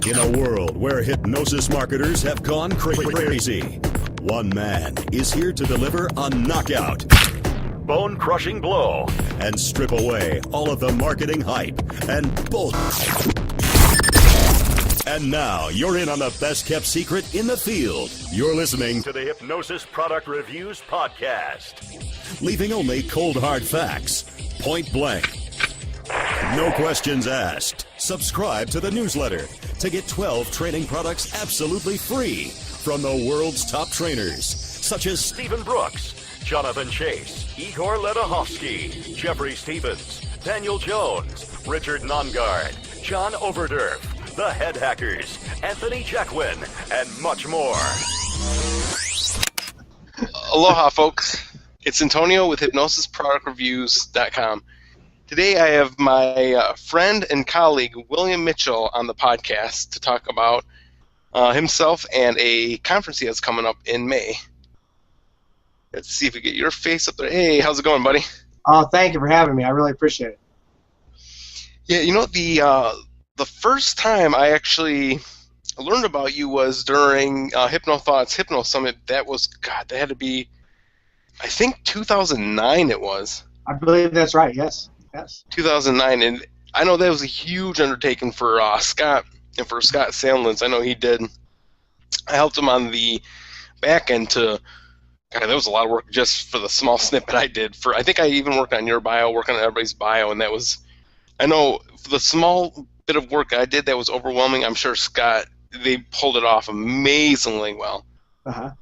In a world where hypnosis marketers have gone crazy, one man is here to deliver a knockout, bone-crushing blow and strip away all of the marketing hype and bull. And now you're in on the best-kept secret in the field. You're listening to the Hypnosis Product Reviews Podcast, leaving only cold hard facts, point blank. No questions asked. Subscribe to the newsletter to get 12 training products absolutely free from the world's top trainers, such as Stephen Brooks, Jonathan Chase, Igor Ledohovsky, Jeffrey Stevens, Daniel Jones, Richard Nongard, John Overdurf, the Head Hackers, Anthony Jacquin, and much more. Aloha, folks. It's Antonio with HypnosisProductReviews.com. Today I have my friend and colleague William Mitchell on the podcast to talk about himself and a conference he has coming up in May. Let's see if we get your face up there. Hey, how's it going, buddy? Oh, thank you for having me. I really appreciate it. Yeah, you know, the first time I actually learned about you was during HypnoThought's Hypno Summit. That had to be, I think 2009 it was. I believe that's right, yes. 2009, and I know that was a huge undertaking for Scott and for Scott Sandlins. I know he did. I helped him on the back end that was a lot of work just for the small snippet I did. I think I even worked on your bio, working on everybody's bio, and that was, I know for the small bit of work I did that was overwhelming. I'm sure Scott, they pulled it off amazingly well. Uh-huh.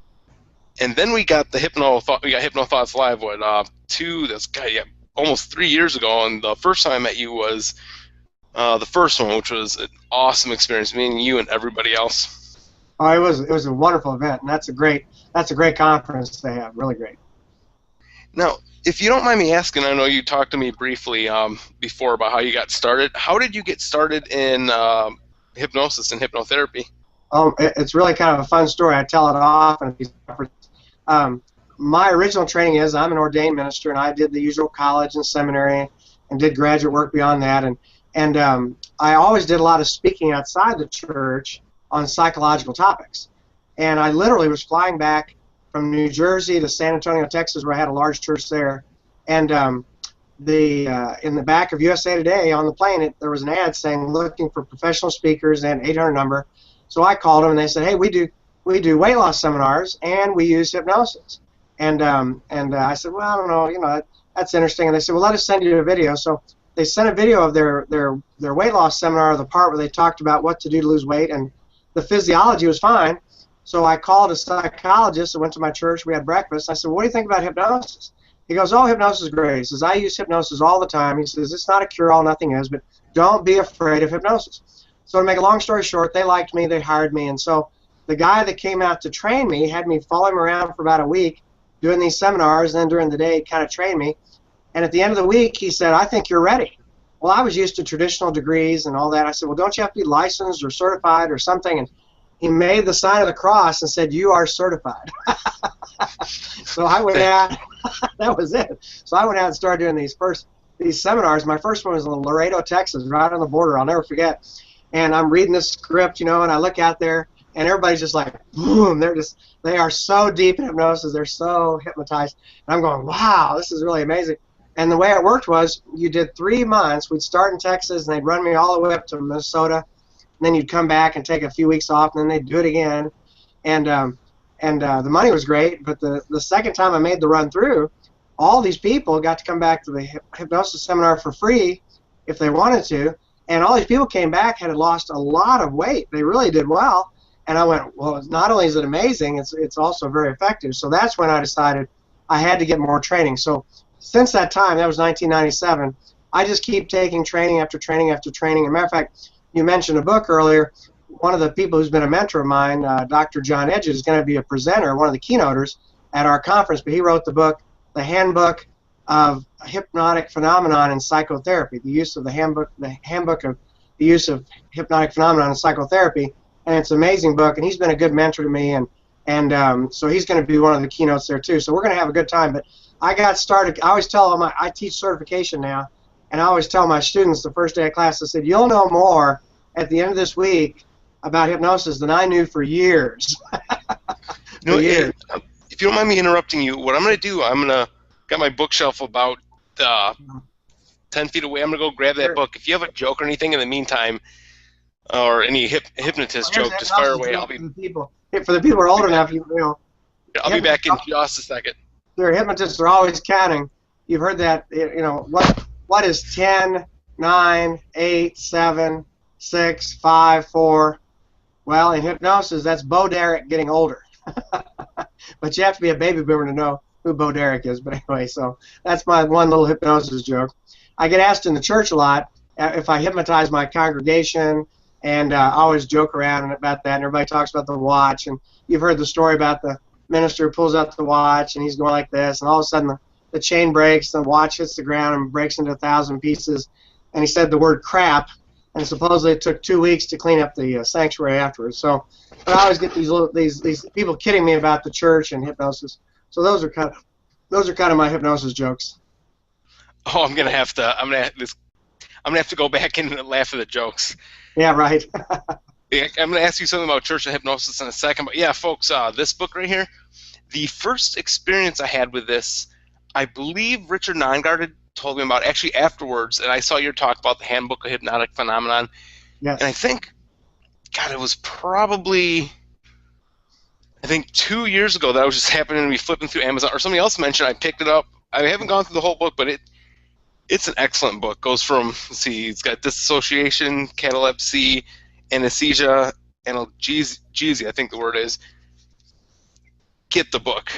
And then we got the HypnoThoughts Live, almost 3 years ago, and the first time I met you was the first one, which was an awesome experience, meeting you and everybody else. Oh, it was a wonderful event, and that's a great conference they have, really great. Now, if you don't mind me asking, I know you talked to me briefly before about how you got started. How did you get started in hypnosis and hypnotherapy? Oh, it's really kind of a fun story. I tell it often at these conferences. My original training is I'm an ordained minister, and I did the usual college and seminary and did graduate work beyond that. And I always did a lot of speaking outside the church on psychological topics. And I literally was flying back from New Jersey to San Antonio, Texas, where I had a large church there. And in the back of USA Today on the plane, there was an ad saying looking for professional speakers and 800 number. So I called them, and they said, hey, we do weight loss seminars, and we use hypnosis. And I said, well, I don't know, that's interesting. And they said, well, let us send you a video. So they sent a video of their weight loss seminar, the part where they talked about what to do to lose weight, and the physiology was fine. So I called a psychologist. I went to my church. We had breakfast. I said, what do you think about hypnosis? He goes, oh, hypnosis is great. He says, I use hypnosis all the time. He says, it's not a cure-all, nothing is, but don't be afraid of hypnosis. So to make a long story short, they liked me. They hired me. And so the guy that came out to train me had me follow him around for about a week, doing these seminars, and then during the day he kind of trained me. And at the end of the week, he said, I think you're ready. Well, I was used to traditional degrees and all that. I said, well, don't you have to be licensed or certified or something? And he made the sign of the cross and said, you are certified. So I went out. That was it. So I went out and started doing these seminars. My first one was in Laredo, Texas, right on the border. I'll never forget. And I'm reading this script, and I look out there, and everybody's just like, boom, they are so deep in hypnosis, they're so hypnotized. And I'm going, wow, this is really amazing. And the way it worked was you did 3 months. We'd start in Texas, and they'd run me all the way up to Minnesota. And then you'd come back and take a few weeks off, and then they'd do it again. And the money was great, but the second time I made the run through, all these people got to come back to the hypnosis seminar for free if they wanted to. And all these people came back, had lost a lot of weight. They really did well. And I went, well, not only is it amazing, it's also very effective. So that's when I decided I had to get more training. So since that time, that was 1997, I just keep taking training after training after training. As a matter of fact, you mentioned a book earlier. One of the people who's been a mentor of mine, Dr. John Edges, is going to be a presenter, one of the keynoters at our conference. But he wrote the book, The Handbook of Hypnotic Phenomenon in Psychotherapy, the use of the handbook of the use of hypnotic phenomenon in psychotherapy. And it's an amazing book, and he's been a good mentor to me, and so he's going to be one of the keynotes there too. So we're going to have a good time. But I got started. I always tell I teach certification now, and I always tell my students the first day of class, I said, you'll know more at the end of this week about hypnosis than I knew for years. No, if you don't mind me interrupting you, what I'm going to do, got my bookshelf about 10 feet away. I'm going to go grab that book. If you have a joke or anything in the meantime, or any hypnotist joke, just fire away. For the people who are old enough, I'll be back in just a second. Their hypnotists are always counting. You've heard that, what is 10, 9, 8, 7, 6, 5, 4? Well, in hypnosis, that's Bo Derek getting older. But you have to be a baby boomer to know who Bo Derek is. But anyway, so that's my one little hypnosis joke. I get asked in the church a lot if I hypnotize my congregation, and I always joke around about that, and everybody talks about the watch. And you've heard the story about the minister who pulls out the watch, and he's going like this, and all of a sudden the chain breaks, the watch hits the ground and breaks into 1,000 pieces, and he said the word crap, and supposedly it took 2 weeks to clean up the sanctuary afterwards. So but I always get these people kidding me about the church and hypnosis. So those are kind of my hypnosis jokes. Oh, I'm gonna have to go back and laugh at the jokes. Yeah, right. I'm going to ask you something about church and hypnosis in a second, but yeah, folks, this book right here, the first experience I had with this, I believe Richard Nongard had told me about actually afterwards, and I saw your talk about the Handbook of Hypnotic Phenomenon. Yes. And I think, God, it was probably, 2 years ago that I was just happening to be flipping through Amazon, or somebody else mentioned I picked it up. I haven't gone through the whole book, but it's an excellent book. Goes from, let's see, it's got dissociation, catalepsy, anesthesia, analgesia, I think the word is. Get the book.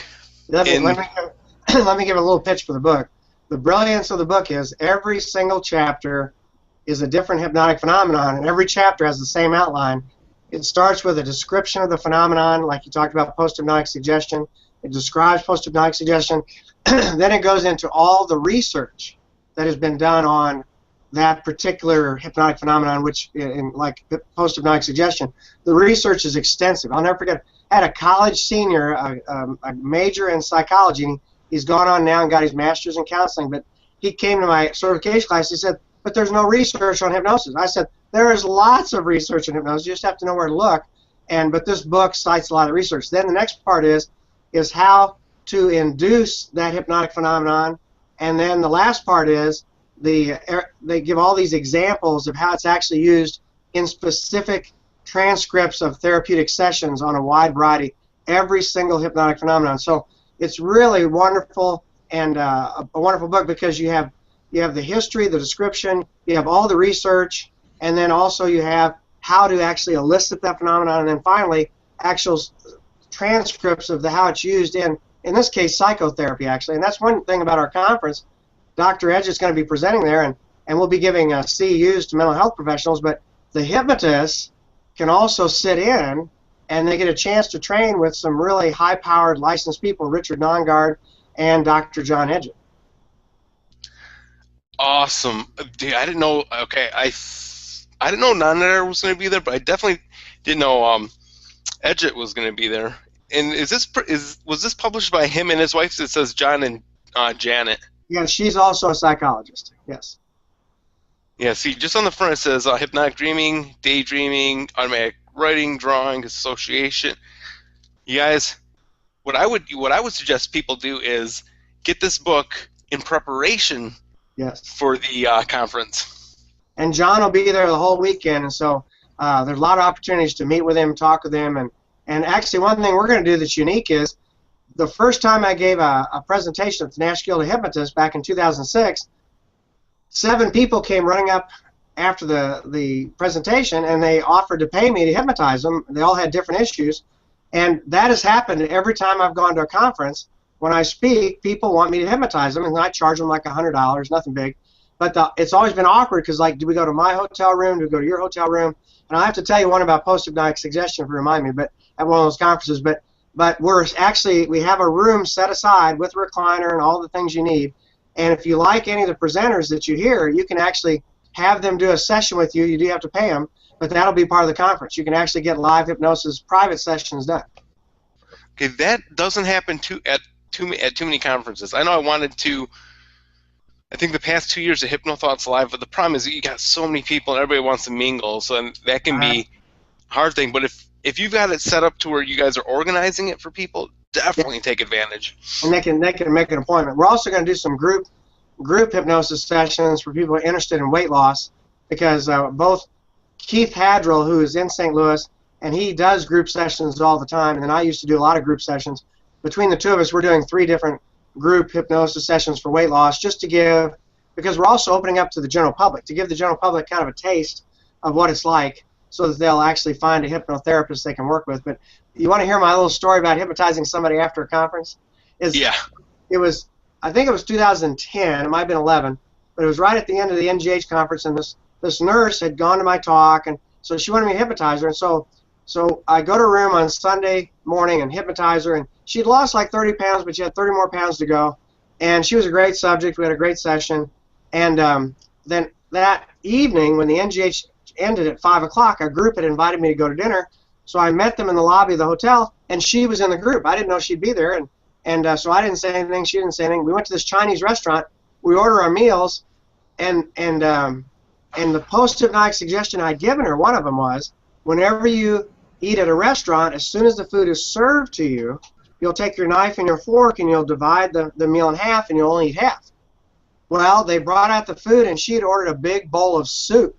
Let me give a little pitch for the book. The brilliance of the book is every single chapter is a different hypnotic phenomenon, and every chapter has the same outline. It starts with a description of the phenomenon, like you talked about post-hypnotic suggestion. It describes post-hypnotic suggestion. Then it goes into all the research that has been done on that particular hypnotic phenomenon, which, in like post-hypnotic suggestion, the research is extensive. I'll never forget, I had a college senior, a major in psychology, and he's gone on now and got his master's in counseling, but he came to my certification class, he said, but there's no research on hypnosis. I said, there is lots of research on hypnosis, you just have to know where to look, but this book cites a lot of research. Then the next part is how to induce that hypnotic phenomenon, and then the last part is they give all these examples of how it's actually used in specific transcripts of therapeutic sessions on a wide variety, every single hypnotic phenomenon. So it's really wonderful, and a wonderful book because you have the history, the description, you have all the research, and then also you have how to actually elicit that phenomenon, and then finally actual transcripts of how it's used in this case, psychotherapy, actually. And that's one thing about our conference. Dr. Edge is going to be presenting there, and we'll be giving CEUs to mental health professionals, but the hypnotists can also sit in, and they get a chance to train with some really high-powered licensed people, Richard Nongard and Dr. John Edge. Awesome. Dude, I didn't know, okay, I didn't know Nongard was going to be there, but I definitely didn't know Edgett was going to be there. And was this published by him and his wife? It says John and Janet. Yeah, she's also a psychologist. Yes. Yeah. See, just on the front it says hypnotic dreaming, daydreaming, automatic writing, drawing, association. You guys, what I would suggest people do is get this book in preparation. Yes. For the conference. And John will be there the whole weekend, and so there's a lot of opportunities to meet with him, talk with him, and actually one thing we're going to do that's unique is the first time I gave a presentation at the National Guild of Hypnotists back in 2006, 7 people came running up after the presentation, and they offered to pay me to hypnotize them. They all had different issues, and that has happened every time I've gone to a conference. When I speak, people want me to hypnotize them, and I charge them like $100, nothing big. But it's always been awkward because, like, do we go to my hotel room? Do we go to your hotel room? And I have to tell you one about post-hypnotic suggestion if you remind me, but at one of those conferences. But we have a room set aside with a recliner and all the things you need. And if you like any of the presenters that you hear, you can actually have them do a session with you. You do have to pay them, but that'll be part of the conference. You can actually get live hypnosis private sessions done. Okay, that doesn't happen at too many conferences. I know I wanted to. I think the past 2 years of HypnoThoughts Live, but the problem is that you got so many people and everybody wants to mingle, so that can be hard thing. But if you've got it set up to where you guys are organizing it for people, definitely take advantage. And they can make an appointment. We're also going to do some group hypnosis sessions for people interested in weight loss, because both Keith Hadrill, who is in St. Louis, and he does group sessions all the time, and then I used to do a lot of group sessions. Between the two of us, we're doing 3 different group hypnosis sessions for weight loss, just to give, because we're also opening up to the general public, to give the general public kind of a taste of what it's like, so that they'll actually find a hypnotherapist they can work with. But you want to hear my little story about hypnotizing somebody after a conference? Yeah. I think it was 2010, it might have been 11, but it was right at the end of the NGH conference, and this nurse had gone to my talk, and so she wanted me to hypnotize her, and so I go to her room on Sunday morning and hypnotize her, and she'd lost like 30 pounds, but she had 30 more pounds to go, and she was a great subject. We had a great session, and then that evening when the NGH ended at 5 o'clock, a group had invited me to go to dinner, so I met them in the lobby of the hotel, and she was in the group. I didn't know she'd be there, and so I didn't say anything, she didn't say anything. We went to this Chinese restaurant, we ordered our meals, and the post-hypnotic suggestion I'd given her, one of them was, whenever you eat at a restaurant, as soon as the food is served to you, you'll take your knife and your fork and you'll divide the meal in half, and you'll only eat half. Well, they brought out the food, and she had ordered a big bowl of soup.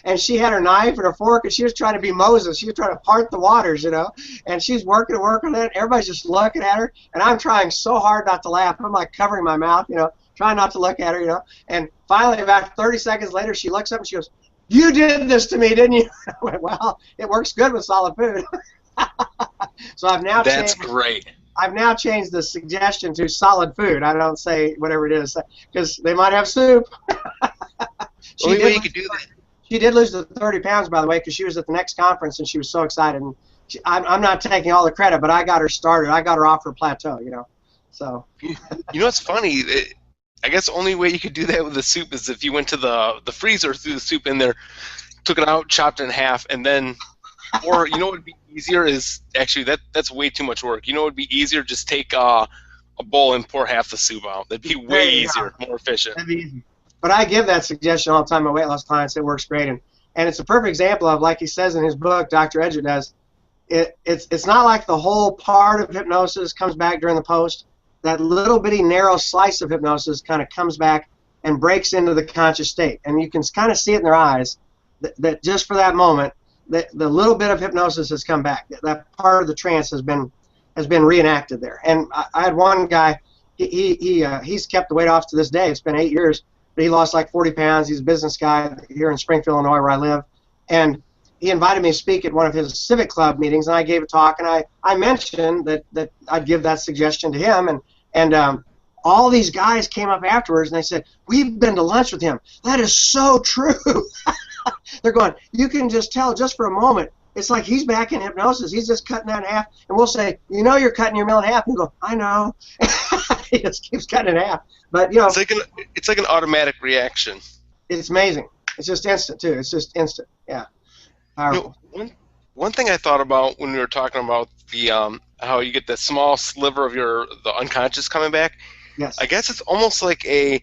And she had her knife and her fork, and she was trying to be Moses. She was trying to part the waters, and she's working on it. Everybody's just looking at her, and I'm trying so hard not to laugh. I'm like covering my mouth, trying not to look at her, And finally, about 30 seconds later, she looks up and she goes, "You did this to me, didn't you?" I went, "Well, it works good with solid food." So That's great. I've now changed the suggestion to solid food. I don't say whatever it is, because they might have soup. Only way you could do that. She did lose the 30 pounds, by the way, because she was at the next conference and she was so excited. And I'm not taking all the credit, but I got her started. I got her off her plateau, So. What's funny? I guess the only way you could do that with the soup is if you went to the freezer, threw the soup in there, took it out, chopped it in half, and then, or what would be easier is, actually that's way too much work. What would be easier? Just take a bowl and pour half the soup out. That'd be way easier, more efficient. That'd be easy. But I give that suggestion all the time to my weight loss clients. It works great, and it's a perfect example of, like he says in his book, Dr. Edgett does. It's not like the whole part of hypnosis comes back during the post. That little bitty narrow slice of hypnosis kind of comes back and breaks into the conscious state, and you can kind of see it in their eyes that just for that moment, the little bit of hypnosis has come back. That part of the trance has been reenacted there. And I had one guy. He's kept the weight off to this day. It's been 8 years. But he lost like 40 pounds. He's a business guy here in Springfield, Illinois, where I live. And he invited me to speak at one of his civic club meetings, and I gave a talk, and I mentioned that I'd give that suggestion to him, and all these guys came up afterwards, and they said, "We've been to lunch with him. That is so true." They're going, "You can just tell just for a moment. It's like he's back in hypnosis. He's just cutting that in half." And we'll say, "You're cutting your meal in half." And he'll go, "I know." He just keeps cutting it in half. But it's like an automatic reaction. It's amazing. It's just instant too. It's just instant. Yeah. One thing I thought about when we were talking about the how you get that small sliver of the unconscious coming back. Yes. I guess it's almost like a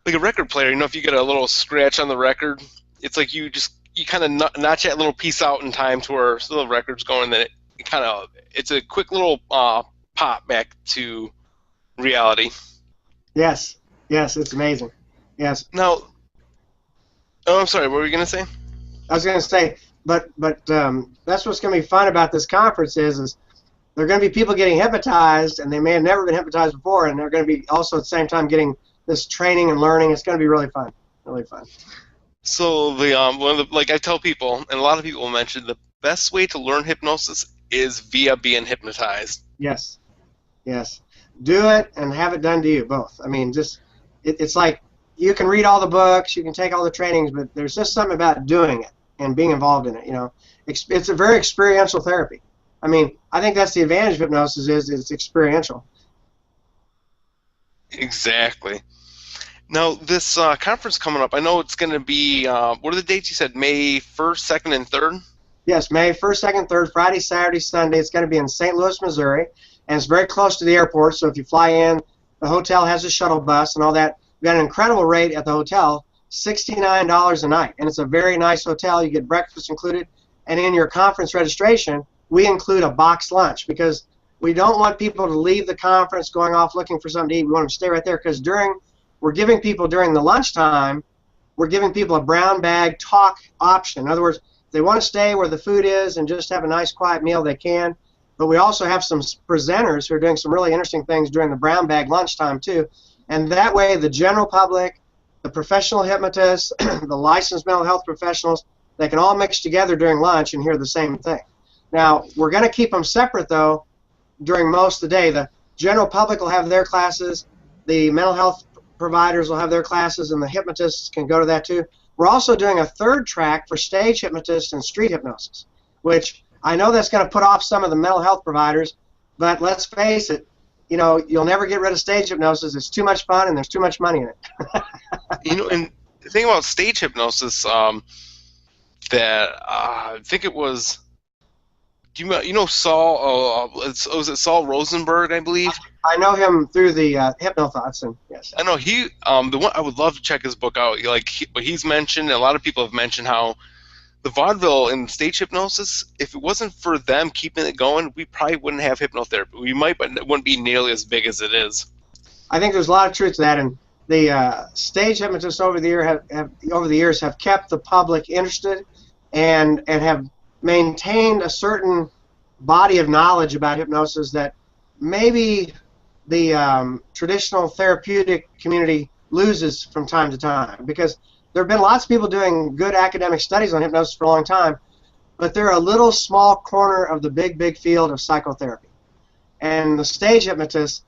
record player. If you get a little scratch on the record, it's like you kind of notch that little piece out in time to where the record's going. Then it's a quick little pop back to reality. Yes, it's amazing. Yes. Now, I'm sorry. What were you gonna say? I was gonna say, but that's what's gonna be fun about this conference is there are gonna be people getting hypnotized, and they may have never been hypnotized before, and they're gonna be also at the same time getting this training and learning. It's gonna be really fun. Really fun. So like I tell people, and a lot of people will mention, the best way to learn hypnosis is via being hypnotized. Yes. Do it and have it done to you, both. I mean, it's like you can read all the books, you can take all the trainings, but there's just something about doing it and being involved in it. It's a very experiential therapy. I mean, I think that's the advantage of hypnosis is it's experiential. Exactly. Now, this conference coming up, I know it's going to be, what are the dates you said, May 1st, 2nd, and 3rd? Yes, May 1st, 2nd, 3rd, Friday, Saturday, Sunday. It's going to be in St. Louis, Missouri, and it's very close to the airport, so if you fly in, the hotel has a shuttle bus and all that. We've got an incredible rate at the hotel $69 a night, and it's a very nice hotel. You get breakfast included, and in your conference registration, we include a boxed lunch because we don't want people to leave the conference going off looking for something to eat. We want them to stay right there because we're giving people during the lunchtime, we're giving people a brown bag talk option. In other words, if they want to stay where the food is and just have a nice quiet meal, they can. But we also have some presenters who are doing some really interesting things during the brown bag lunchtime too. And that way the general public, the professional hypnotists, the licensed mental health professionals, they can all mix together during lunch and hear the same thing. Now, we're going to keep them separate, though, during most of the day. The general public will have their classes, the mental health providers will have their classes, and the hypnotists can go to that too. We're also doing a third track for stage hypnotists and street hypnosis, which I know that's going to put off some of the mental health providers, but let's face it, you know, you'll never get rid of stage hypnosis. It's too much fun and there's too much money in it. You know, and the thing about stage hypnosis, that I think it was, you know Saul, was it Saul Rosenberg, I believe? I know him through the Hypnothoughts, and yes. I know he, the one I would love to check his book out. What he's mentioned, and a lot of people have mentioned how the vaudeville and stage hypnosis, if it wasn't for them keeping it going, we probably wouldn't have hypnotherapy. We might, but it wouldn't be nearly as big as it is. I think there's a lot of truth to that, and the stage hypnotists over the years have kept the public interested and have maintained a certain body of knowledge about hypnosis that maybe the traditional therapeutic community loses from time to time, because there have been lots of people doing good academic studies on hypnosis for a long time, but they're a little small corner of the big field of psychotherapy. And the stage hypnotists,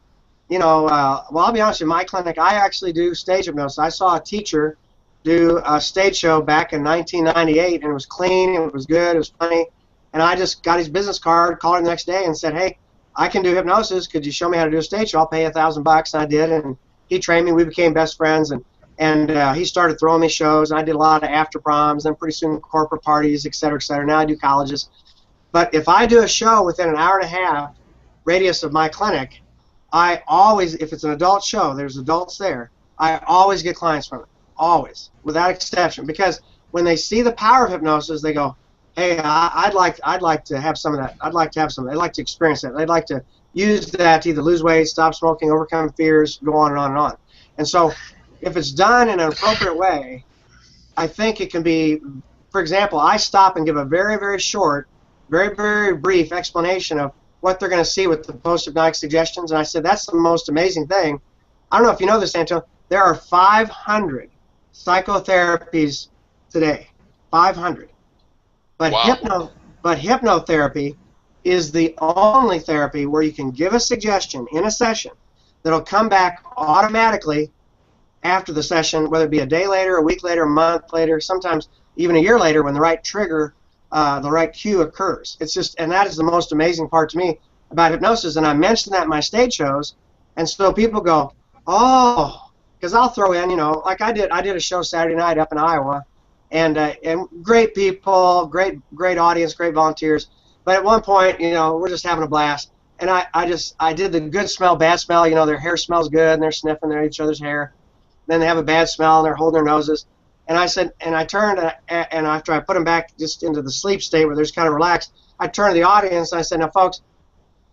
you know, well, I'll be honest, in my clinic, I actually do stage hypnosis. I saw a teacher do a stage show back in 1998, and it was clean, it was good, it was funny, and I just got his business card, called him the next day, and said, hey, I can do hypnosis. Could you show me how to do a stage show? I'll pay you $1,000, and I did, and he trained me. We became best friends, and he started throwing me shows, and I did a lot of after proms, and pretty soon corporate parties, et cetera, et cetera. Now I do colleges. But if I do a show within an hour and a half radius of my clinic, I always, if it's an adult show, there's adults there, I always get clients from it. Always, without exception, because when they see the power of hypnosis, they go, hey, I'd like to have some of that. I'd like to have some. They'd like to experience that. They'd like to use that to either lose weight, stop smoking, overcome fears, go on and on and on. And so if it's done in an appropriate way, I think it can be, for example, I stop and give a very short, very brief explanation of what they're going to see with the post-hypnotic suggestions, and I said, that's the most amazing thing. I don't know if you know this, Antonio, there are 500 psychotherapies today, 500. But wow. Hypnotherapy is the only therapy where you can give a suggestion in a session that'll come back automatically after the session, whether it be a day later, a week later, a month later, sometimes even a year later when the right trigger, the right cue occurs. It's just, and that is the most amazing part to me about hypnosis, and I mention that in my stage shows, and so people go, oh, because I'll throw in, you know, like I did a show Saturday night up in Iowa, and great people, great audience, great volunteers. But at one point, you know, we're just having a blast, and I did the good smell, bad smell. You know, their hair smells good, and they're sniffing each other's hair. Then they have a bad smell, and they're holding their noses. And I said, and I turned, and after I put them back just into the sleep state where they're just kind of relaxed, I turned to the audience and I said, now, folks,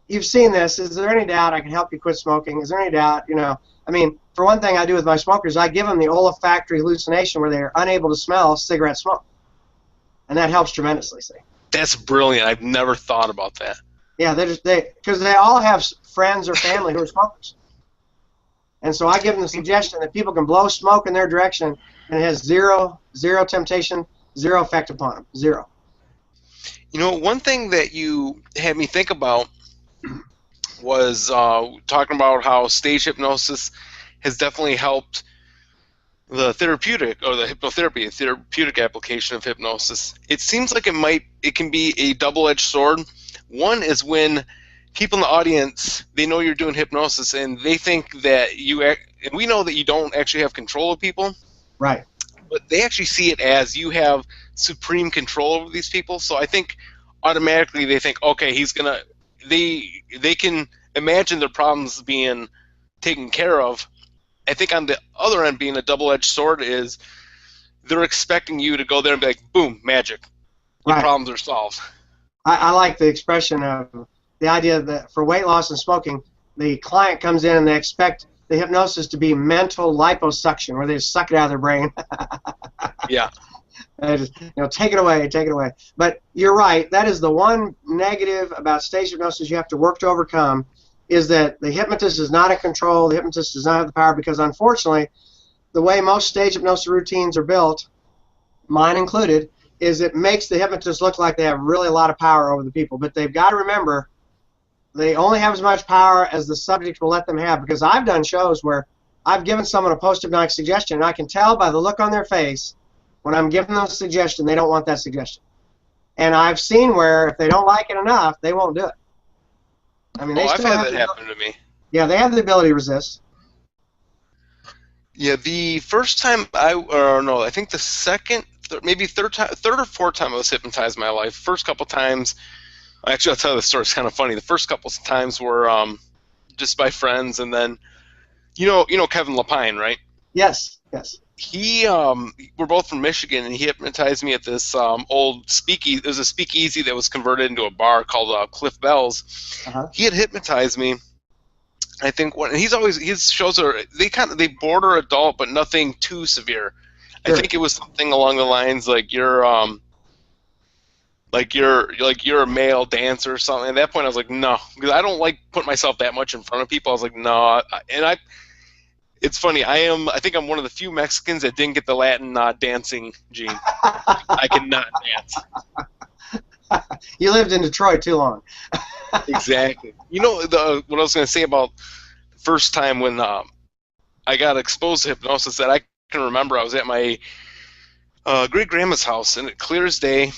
you've seen this. Is there any doubt I can help you quit smoking? Is there any doubt, you know? I mean, for one thing I do with my smokers, I give them the olfactory hallucination where they're unable to smell cigarette smoke. And that helps tremendously, see. That's brilliant. I've never thought about that. Yeah, because they all have friends or family who are smokers. And so I give them the suggestion that people can blow smoke in their direction, and it has zero temptation, zero effect upon them, zero. You know, one thing that you had me think about was talking about how stage hypnosis has definitely helped the therapeutic, or the hypnotherapy, a therapeutic application of hypnosis. It seems like it can be a double-edged sword. One is when people in the audience, they know you're doing hypnosis, and they think that and we know that you don't actually have control of people. Right. But they actually see it as you have supreme control over these people. So I think automatically they think, okay, they can imagine their problems being taken care of. I think on the other end, being a double-edged sword is they're expecting you to go there and be like, boom, magic. Your Right. problems are solved. I like the expression of the idea that for weight loss and smoking, the client comes in and they expect the hypnosis to be mental liposuction, where they just suck it out of their brain. Yeah. And just, take it away, take it away. But you're right. That is the one negative about stage hypnosis you have to work to overcome, is that the hypnotist is not in control. The hypnotist does not have the power, because unfortunately, the way most stage hypnosis routines are built, mine included, is it makes the hypnotist look like they have really a lot of power over the people. But they've got to remember, they only have as much power as the subject will let them have. Because I've done shows where I've given someone a post-hypnotic suggestion, and I can tell by the look on their face when I'm giving them a suggestion, they don't want that suggestion. And I've seen where if they don't like it enough, they won't do it. I mean, I've had that happen to me. Yeah, they have the ability to resist. Yeah, the first time I think the second, maybe third or fourth time I was hypnotized in my life. First couple times, actually, I'll tell you the story. It's kind of funny. The first couple times were just by friends, and then, you know Kevin Lapine, right? Yes, yes. We're both from Michigan, and he hypnotized me at this old speakeasy. There was a speakeasy that was converted into a bar called Cliff Bell's. Uh-huh. He had hypnotized me. I think his shows are they border adult, but nothing too severe. Sure. I think it was something along the lines like you're a male dancer or something. At that point, I was like, no, because I don't like putting myself that much in front of people. I was like, no, It's funny. I think I'm one of the few Mexicans that didn't get the Latin dancing gene. I cannot dance. You lived in Detroit too long. Exactly. What I was going to say about the first time when I got exposed to hypnosis, that I can remember, I was at my great grandma's house, and at clear as day,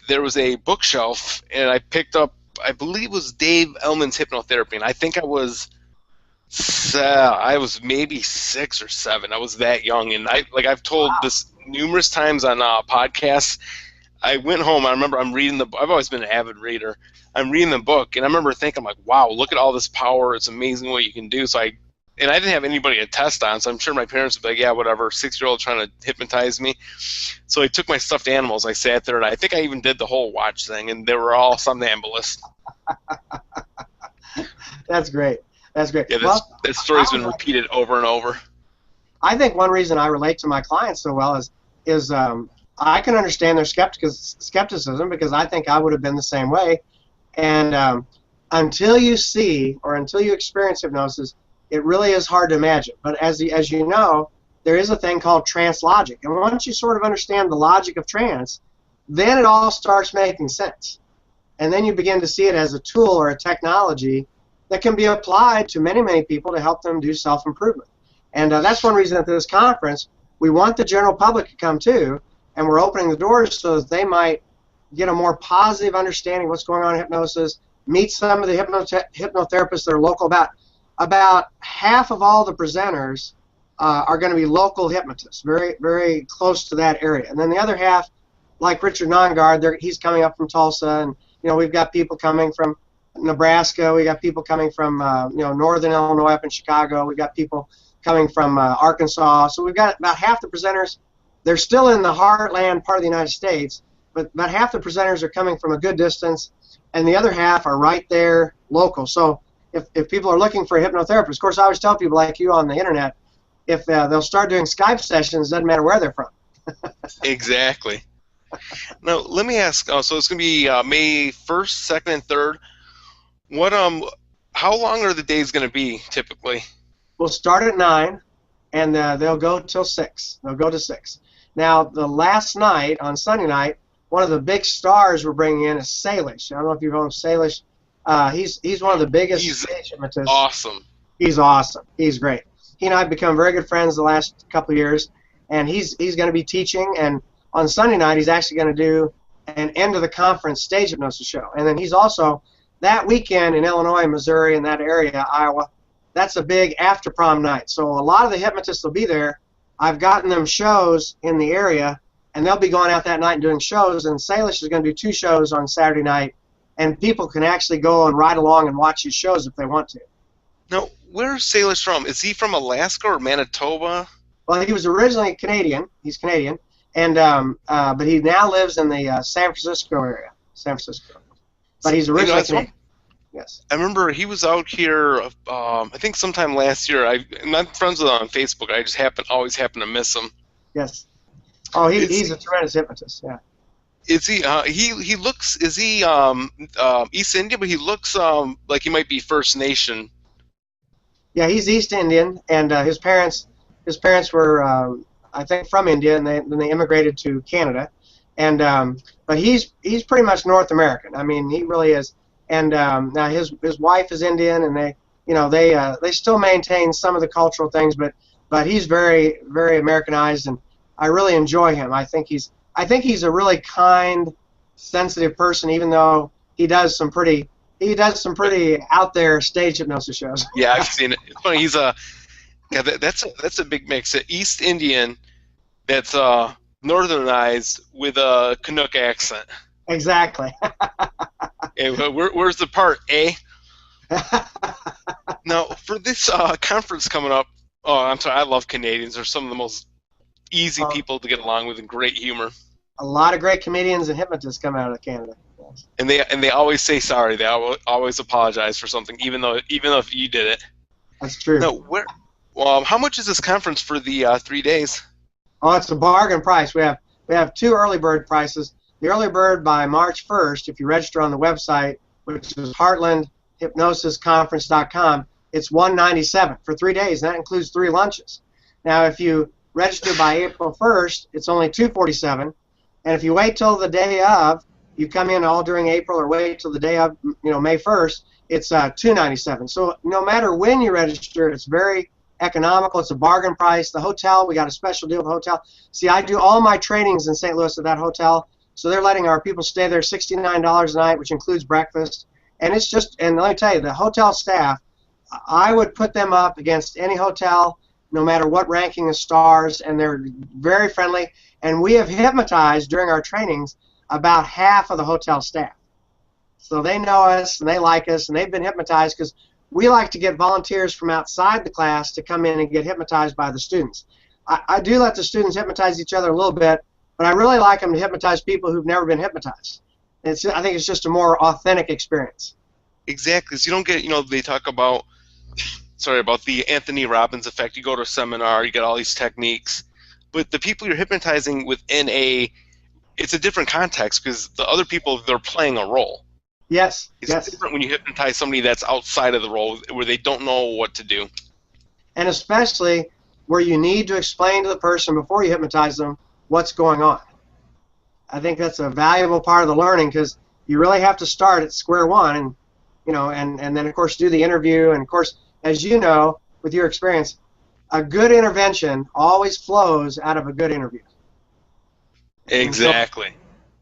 there was a bookshelf, and I picked up, I believe it was Dave Ellman's Hypnotherapy, and I think I was maybe 6 or 7. I was that young, and I've told this numerous times on podcasts. I went home. I remember I'm reading I've always been an avid reader. I'm reading the book, and I remember thinking, I'm like, wow, look at all this power. It's amazing what you can do. So I didn't have anybody to test on, so I'm sure my parents would be like, yeah, whatever, 6-year-old trying to hypnotize me. So I took my stuffed animals. I sat there, and I think I even did the whole watch thing, and they were all somnambulist. That's great. That's great. Yeah, that story's been repeated over and over. I think one reason I relate to my clients so well is I can understand their skepticism, because I think I would have been the same way. And until you see or until you experience hypnosis, it really is hard to imagine. But as you know, there is a thing called trance logic. And once you sort of understand the logic of trance, then it all starts making sense. And then you begin to see it as a tool or a technology that can be applied to many, many people to help them do self-improvement. And that's one reason at this conference, we want the general public to come too, and we're opening the doors so that they might get a more positive understanding of what's going on in hypnosis, meet some of the hypnotherapists that are local. About half of all the presenters are going to be local hypnotists, very, very close to that area. And then the other half, like Richard Nongard, he's coming up from Tulsa, and we've got people coming from Nebraska. We got people coming from northern Illinois up in Chicago. We got people coming from Arkansas. So we've got about half the presenters. They're still in the heartland part of the United States, but about half the presenters are coming from a good distance, and the other half are right there local. So if people are looking for a hypnotherapist, of course I always tell people like you on the internet, if they'll start doing Skype sessions, doesn't matter where they're from. Exactly. Now let me ask. So it's going to be May 1st, 2nd, and 3rd. How long are the days going to be typically? We'll start at 9, and they'll go till 6. They'll go to 6. Now, the last night, on Sunday night, one of the big stars we're bringing in is Salish. I don't know if you've heard of Salish. He's one of the biggest stage hypnotists. Awesome. He's awesome. He's great. He and I have become very good friends the last couple of years, and he's going to be teaching. And on Sunday night, he's actually going to do an end of the conference stage hypnosis show. And then he's also, that weekend in Illinois, Missouri, in that area, Iowa, that's a big after prom night. So a lot of the hypnotists will be there. I've gotten them shows in the area, and they'll be going out that night and doing shows. And Salish is going to do 2 shows on Saturday night, and people can actually go and ride along and watch his shows if they want to. Now, where's Salish from? Is he from Alaska or Manitoba? Well, he was originally Canadian. He's Canadian, and but he now lives in the San Francisco area. San Francisco. But he's originally Canadian. Yes. I remember he was out here. I think sometime last year. I'm not friends with him on Facebook. I just always happen to miss him. Yes. Oh, he's a tremendous hypnotist. Yeah. Is he? He looks. Is he East Indian? But he looks like he might be First Nation. Yeah, he's East Indian, and his parents were I think from India, and then they immigrated to Canada, and but he's pretty much North American. I mean, he really is. And now his wife is Indian, and they still maintain some of the cultural things, but he's very, very Americanized, and I really enjoy him. I think he's a really kind, sensitive person, even though he does some pretty out there stage hypnosis shows. Yeah, I've seen it. It's funny. He's that's a big mix. An East Indian that's northernized with a Canuck accent. Exactly. Hey, where's the part, eh? Now, for this conference coming up, I'm sorry, I love Canadians. They're some of the most easy people to get along with and great humor. A lot of great comedians and hypnotists come out of Canada. Yes. And they always say sorry. They always apologize for something, even though if you did it. That's true. No, how much is this conference for the 3 days? Oh, it's a bargain price. We have 2 early bird prices. The early bird by March 1st, if you register on the website, which is heartlandhypnosisconference.com, it's $197 for 3 days, and that includes 3 lunches. Now, if you register by April 1st, it's only $247, and if you wait till the day of, you come in all during April or wait till the day of, May 1st, it's $297. So no matter when you register, it's very economical. It's a bargain price. The hotel, we got a special deal with the hotel. See, I do all my trainings in St. Louis at that hotel. So they're letting our people stay there $69 a night, which includes breakfast. And it's and let me tell you, the hotel staff, I would put them up against any hotel, no matter what ranking of stars, and they're very friendly. And we have hypnotized during our trainings about half of the hotel staff. So they know us, and they like us, and they've been hypnotized because we like to get volunteers from outside the class to come in and get hypnotized by the students. I do let the students hypnotize each other a little bit, but I really like them to hypnotize people who've never been hypnotized. I think it's just a more authentic experience. Exactly. So you don't get, they talk about, about the Anthony Robbins effect. You go to a seminar, you get all these techniques, but the people you're hypnotizing within it's a different context because the other people, they're playing a role. Yes. It's different when you hypnotize somebody that's outside of the role where they don't know what to do. And especially where you need to explain to the person before you hypnotize them what's going on. I think that's a valuable part of the learning because you really have to start at square one and then of course do the interview, and of course, as you know with your experience, a good intervention always flows out of a good interview. Exactly.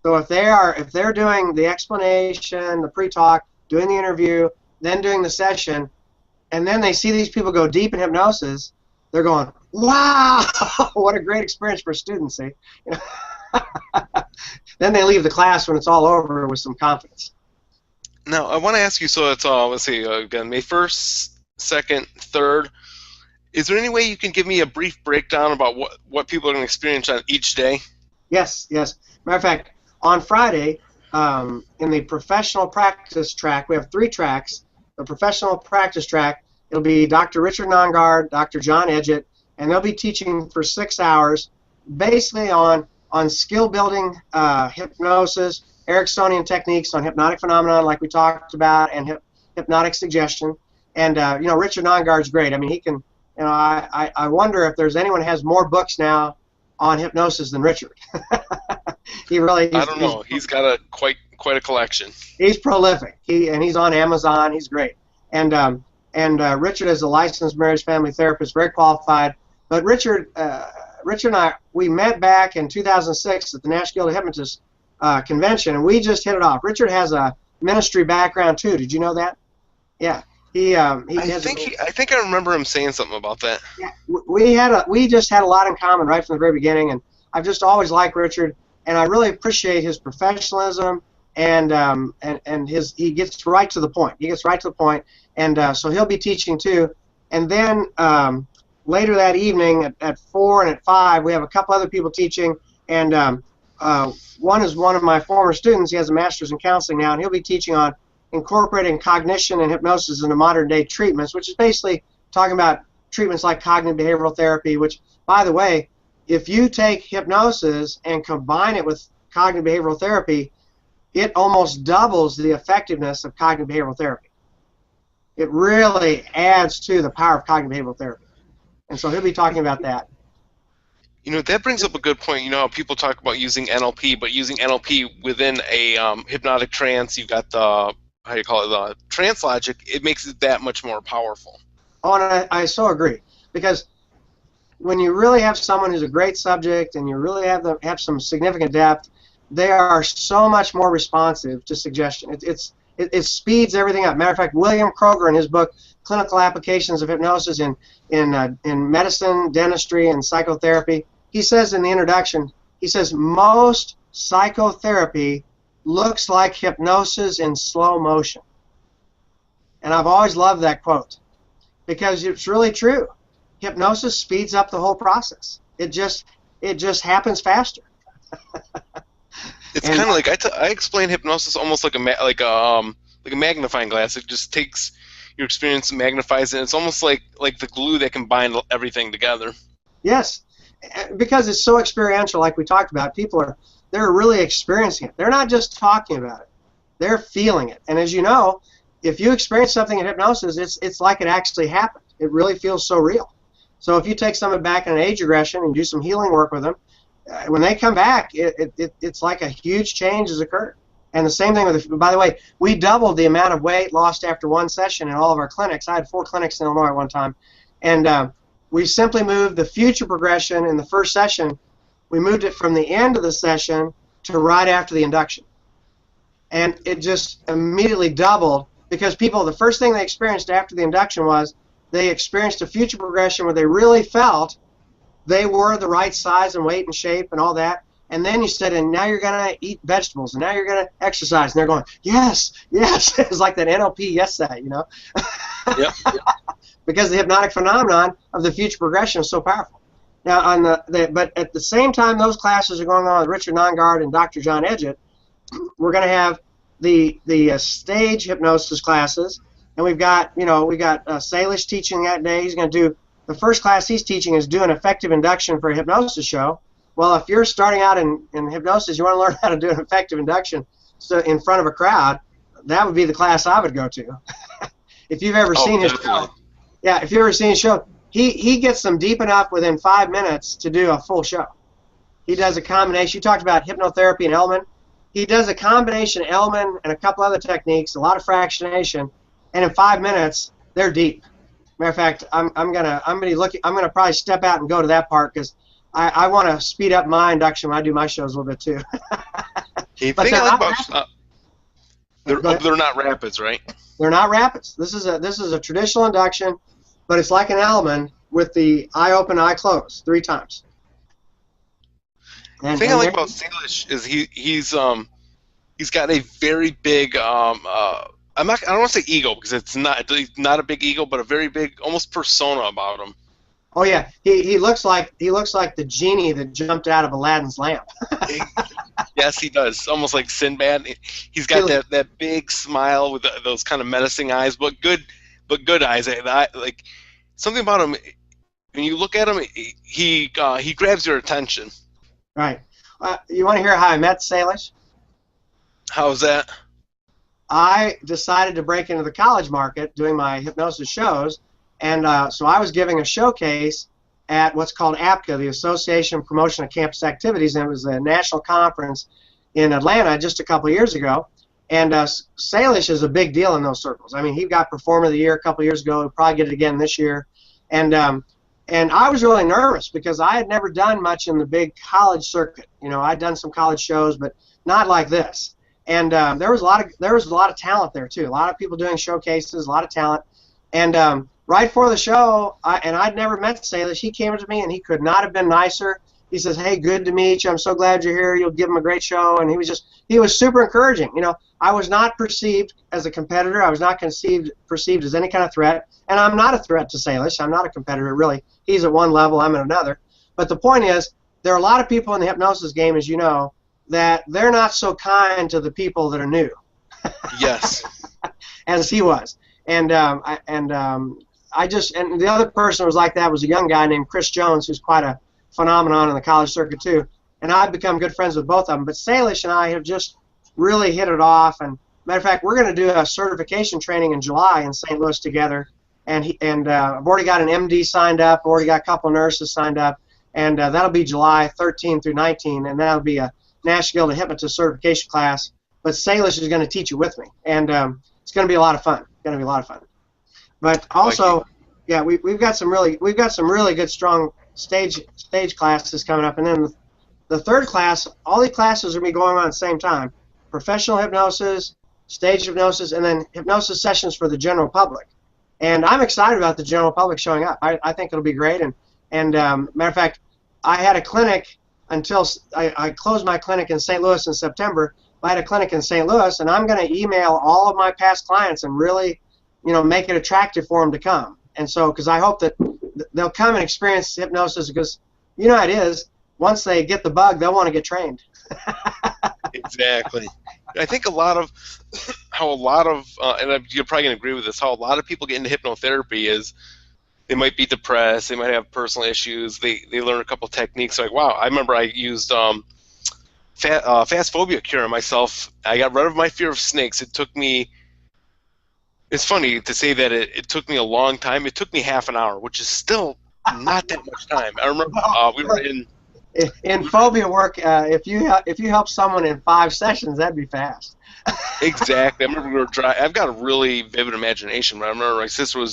So if they're doing the explanation, the pre-talk, doing the interview, then doing the session, and then they see these people go deep in hypnosis, they're going, wow, what a great experience for students, see? Then they leave the class when it's all over with some confidence. Now, I want to ask you, so it's, let's see, again, May 1st, 2nd, 3rd. Is there any way you can give me a brief breakdown about what people are going to experience on each day? Yes. Matter of fact, on Friday, in the professional practice track, we have 3 tracks. The professional practice track, it'll be Dr. Richard Nongard, Dr. John Edgett, and they'll be teaching for 6 hours, basically on skill building, hypnosis, Ericksonian techniques on hypnotic phenomenon, like we talked about, and hypnotic suggestion. And Richard Nongard's great. I mean, he can. I wonder if there's anyone who has more books now on hypnosis than Richard. I don't know. He's got quite a collection. He's prolific. He's on Amazon. He's great. And Richard is a licensed marriage family therapist, very qualified. But Richard and I, we met back in 2006 at the National Guild of Hypnotists convention, and we just hit it off. Richard has a ministry background too. Did you know that? Yeah. I think I remember him saying something about that. Yeah, we just had a lot in common right from the very beginning, and I've just always liked Richard, and I really appreciate his professionalism and he gets right to the point. And so he'll be teaching too, and then later that evening at 4 and at 5, we have a couple other people teaching, and one is one of my former students. He has a master's in counseling now, and he'll be teaching on incorporating cognition and hypnosis into modern-day treatments, which is basically talking about treatments like cognitive behavioral therapy, which, by the way, if you take hypnosis and combine it with cognitive behavioral therapy, it almost doubles the effectiveness of cognitive behavioral therapy. It really adds to the power of cognitive behavioral therapy. And so he'll be talking about that. You know, that brings up a good point. You know how people talk about using NLP, but using NLP within a hypnotic trance, you've got the, how do you call it, the trance logic, it makes it that much more powerful. Oh, and I so agree. Because when you really have someone who's a great subject and you really have some significant depth, they are so much more responsive to suggestion. It speeds everything up. Matter of fact, William Kroger, in his book Clinical Applications of Hypnosis in Medicine, Dentistry, and Psychotherapy, he says in the introduction, he says, most psychotherapy looks like hypnosis in slow motion. And I've always loved that quote because it's really true. Hypnosis speeds up the whole process. It just happens faster. It's kind of like I explain hypnosis almost like a magnifying glass. It just takes your experience and magnifies it. It's almost like the glue that can bind everything together. Yes, because it's so experiential, like we talked about. They're really experiencing it. They're not just talking about it. They're feeling it. And as you know, if you experience something in hypnosis, it's like it actually happened. It really feels so real. So if you take someone back in an age regression and do some healing work with them, when they come back, it's like a huge change has occurred. And the same thing with, by the way, we doubled the amount of weight lost after one session in all of our clinics. I had 4 clinics in Illinois at one time. And we simply moved the future progression in the first session. We moved it from the end of the session to right after the induction. And it just immediately doubled because people, the first thing they experienced after the induction was they experienced a future progression where they really felt they were the right size and weight and shape and all that. And then you said, and now you're going to eat vegetables, and now you're going to exercise. And they're going, yes, yes. It's like that NLP yes say, you know. Yep. Because the hypnotic phenomenon of the future progression is so powerful. Now, but at the same time those classes are going on with Richard Nongard and Dr. John Edgett, we're going to have the stage hypnosis classes, and we've got Salish teaching that day. He's going to do the first class he's teaching is do an effective induction for a hypnosis show. Well, if you're starting out in hypnosis, you want to learn how to do an effective induction in front of a crowd, that would be the class I would go to. If you've ever seen his show. Yeah, if you've ever seen his show, he gets them deep enough within 5 minutes to do a full show. He does a combination. You talked about hypnotherapy and Elman. He does a combination of Elman and a couple other techniques, a lot of fractionation, and in 5 minutes, they're deep. Matter of fact, I'm gonna probably step out and go to that part because I want to speed up my induction when I do my shows a little bit too. They're not rapids, right? They're not rapids. This is a traditional induction, but it's like an Elman with the eye open, eye closed 3 times. The thing I like about Salish is he's got a very big I don't want to say ego because it's not a big ego, but a very big almost persona about him. Oh yeah, he looks like the genie that jumped out of Aladdin's lamp. Yes, he does. Almost like Sinbad. He's got that big smile with those kind of menacing eyes, but good eyes. Like something about him. When you look at him, he grabs your attention. Right. You want to hear how I met Salish? How's that? I decided to break into the college market doing my hypnosis shows, and so I was giving a showcase at what's called APCA, the Association of Promotion of Campus Activities, and it was a national conference in Atlanta just a couple of years ago. And Salish is a big deal in those circles. I mean, he got Performer of the Year a couple of years ago. He'll probably get it again this year. And I was really nervous because I had never done much in the big college circuit. You know, I'd done some college shows, but not like this. And there was a lot of talent there too. A lot of people doing showcases, a lot of talent. And right before the show, I'd never met Salish. He came up to me, and he could not have been nicer. he says, "Hey, good to meet you. I'm so glad you're here. You'll give him a great show." And he was super encouraging. I was not perceived as a competitor. I was not perceived as any kind of threat. And I'm not a threat to Salish. I'm not a competitor, really. He's at one level, I'm at another. But the point is, there are a lot of people in the hypnosis game, as you know, that they're not so kind to the people that are new. Yes. As he was. And the other person was like that was a young guy named Chris Jones, who's quite a phenomenon in the college circuit too. And I've become good friends with both of them. But Salish and I have just really hit it off. And matter of fact, we're going to do a certification training in July in St. Louis together. And I've already got an MD signed up. I've already got a couple of nurses signed up. And that'll be July 13 through 19. And that'll be a National Guild of Hypnotists certification class. But Salish is going to teach it with me. And it's going to be a lot of fun. But also, yeah, we've got some really good strong stage classes coming up, and then the third class, all these classes are going to be going on at the same time: professional hypnosis, stage hypnosis, and then hypnosis sessions for the general public. And I'm excited about the general public showing up. I think it'll be great. And matter of fact, I had a clinic until I closed my clinic in St. Louis in September. I had a clinic in St. Louis, and I'm going to email all of my past clients and really, make it attractive for them to come. And so, because I hope that they'll come and experience hypnosis, because how it is. Once they get the bug, they'll want to get trained. Exactly. I think and you're probably going to agree with this, how a lot of people get into hypnotherapy is they might be depressed, they might have personal issues, they learn a couple techniques. Like, wow, I remember I used fast phobia cure on myself. I got rid of my fear of snakes. It's funny to say that it took me a long time. It took me half an hour, which is still not that much time. I remember we were in phobia work. If you help someone in 5 sessions, that'd be fast. Exactly. I remember we were driving. I've got a really vivid imagination. But I remember my sister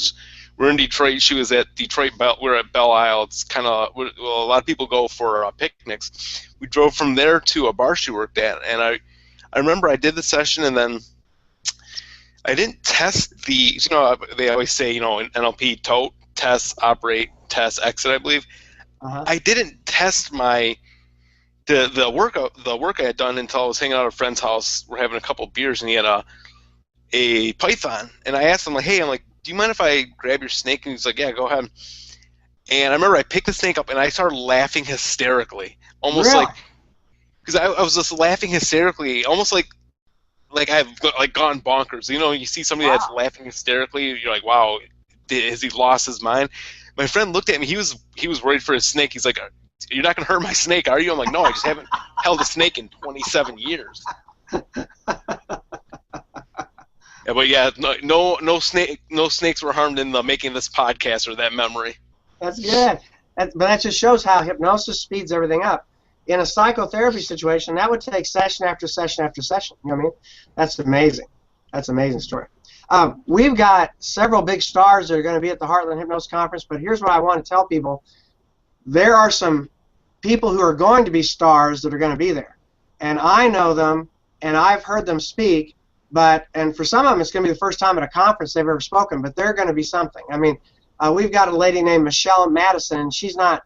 we're in Detroit. She was at Detroit. We're at Belle Isle. It's kind of a lot of people go for picnics. We drove from there to a bar she worked at, and I remember I did the session, and then I didn't test they always say, in NLP, tote, test, operate, test, exit, I believe. Uh-huh. I didn't test the work I had done until I was hanging out at a friend's house. We're having a couple beers, and he had a python. And I asked him, like, hey, do you mind if I grab your snake? And he's like, yeah, go ahead. And I remember I picked the snake up, and I started laughing hysterically. Almost really? Because I was just laughing hysterically, almost like I've gone bonkers. You see somebody that's laughing hysterically, you're like, wow, has he lost his mind? My friend looked at me. He was worried for his snake. He's like, you're not going to hurt my snake, are you? I'm like, no, I just haven't held a snake in 27 years. Yeah, but yeah, no snakes were harmed in the making this podcast or that memory. That's good. But that just shows how hypnosis speeds everything up. In a psychotherapy situation, that would take session after session after session. You know what I mean? That's amazing. That's an amazing story. We've got several big stars that are going to be at the Heartland Hypnosis Conference, but here's what I want to tell people. There are some people who are going to be stars that are going to be there. And I know them, and I've heard them speak, and for some of them it's going to be the first time at a conference they've ever spoken, but they're going to be something. I mean, we've got a lady named Michelle Madison, and she's not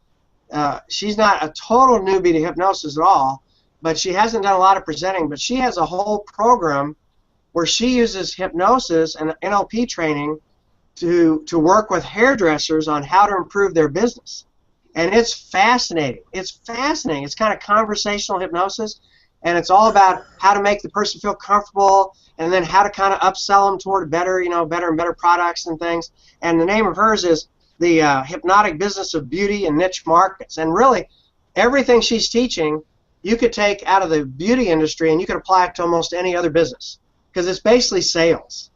a total newbie to hypnosis at all, but she hasn't done a lot of presenting, but she has a whole program where she uses hypnosis and NLP training to work with hairdressers on how to improve their business. And it's fascinating. It's fascinating. It's kind of conversational hypnosis, and it's all about how to make the person feel comfortable and then how to kind of upsell them toward better and better products and things. And the name of hers is the Hypnotic Business of Beauty and Niche Markets. And really, everything she's teaching, you could take out of the beauty industry and you could apply it to almost any other business, because it's basically sales.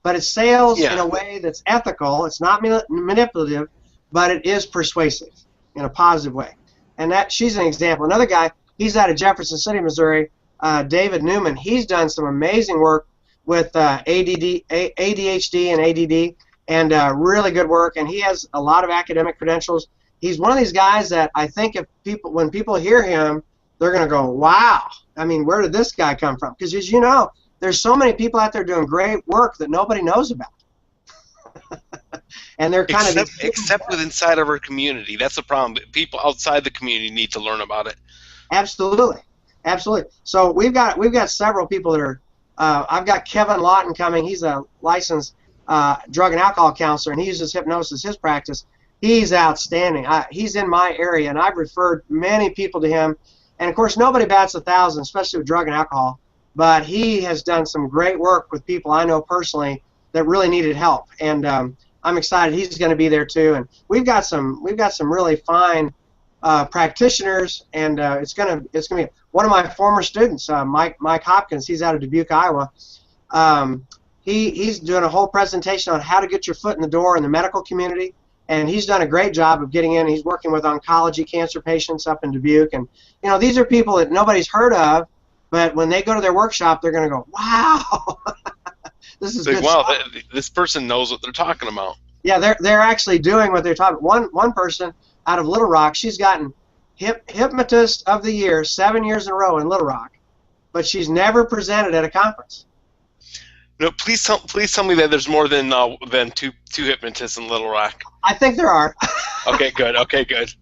But it's sales in a way that's ethical. It's not manipulative, but it is persuasive in a positive way. And she's an example. Another guy, he's out of Jefferson City, Missouri, David Newman. He's done some amazing work with ADHD and ADD, and really good work. And he has a lot of academic credentials. He's one of these guys that I think when people hear him, they're going to go, wow, I mean, where did this guy come from? Because as you know, there's so many people out there doing great work that nobody knows about. And they're kind of except with inside of our community. That's the problem. People outside the community need to learn about it. Absolutely, absolutely. So we've got several people that are. I've got Kevin Lawton coming. He's a licensed drug and alcohol counselor, and he uses hypnosis his practice. He's outstanding. He's in my area, and I've referred many people to him. And of course, nobody bats 1,000, especially with drug and alcohol. But he has done some great work with people I know personally that really needed help, and I'm excited he's going to be there too. And we've got some really fine practitioners, and it's gonna be one of my former students, Mike Hopkins. He's out of Dubuque, Iowa. He's doing a whole presentation on how to get your foot in the door in the medical community, and he's done a great job of getting in. He's working with oncology cancer patients up in Dubuque, and these are people that nobody's heard of, but when they go to their workshop, they're going to go, wow. This is good wow, stuff. This person knows what they're talking about. Yeah, they're actually doing what they're talking about. One person out of Little Rock, she's gotten Hypnotist of the Year 7 years in a row in Little Rock, but she's never presented at a conference. No, please tell me that there's more than two hypnotists in Little Rock. I think there are. Okay, good. Okay, good.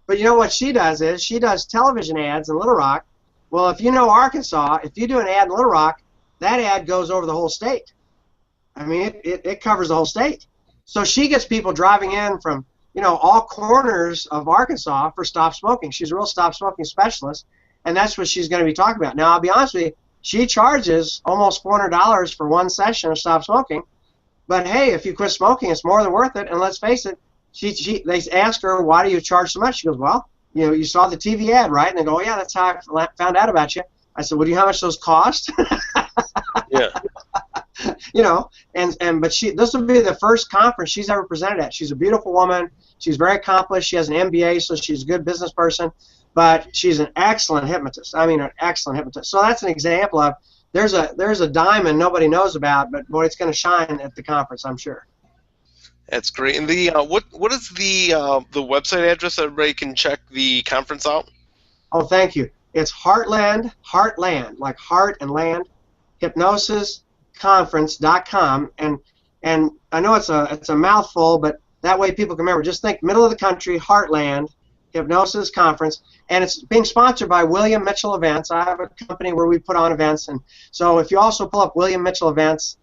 But you know what she does is she does television ads in Little Rock. Well, if you know Arkansas, if you do an ad in Little Rock, that ad goes over the whole state. I mean, it covers the whole state. So she gets people driving in from, all corners of Arkansas for stop smoking. She's a real stop smoking specialist, and that's what she's going to be talking about. Now, I'll be honest with you, she charges almost $400 for one session of stop smoking. But hey, if you quit smoking, it's more than worth it. And let's face it, they asked her, why do you charge so much? She goes, well, you saw the TV ad, right? And they go, oh, yeah, that's how I found out about you. I said, well, do you know how much those cost? Yeah. But this will be the first conference she's ever presented at. She's a beautiful woman. She's very accomplished. She has an MBA, so she's a good business person. But she's an excellent hypnotist. I mean, an excellent hypnotist. So that's an example of there's a diamond nobody knows about, but boy, it's going to shine at the conference, I'm sure. That's great. And the what is the website address so everybody can check the conference out? Oh, thank you. It's Heartland, like heart and land, hypnosisconference.com, and I know it's a mouthful, but that way people can remember. Just think middle of the country, Heartland, Hypnosis Conference, and it's being sponsored by William Mitchell Events. I have a company where we put on events, and so if you also pull up William Mitchell Events,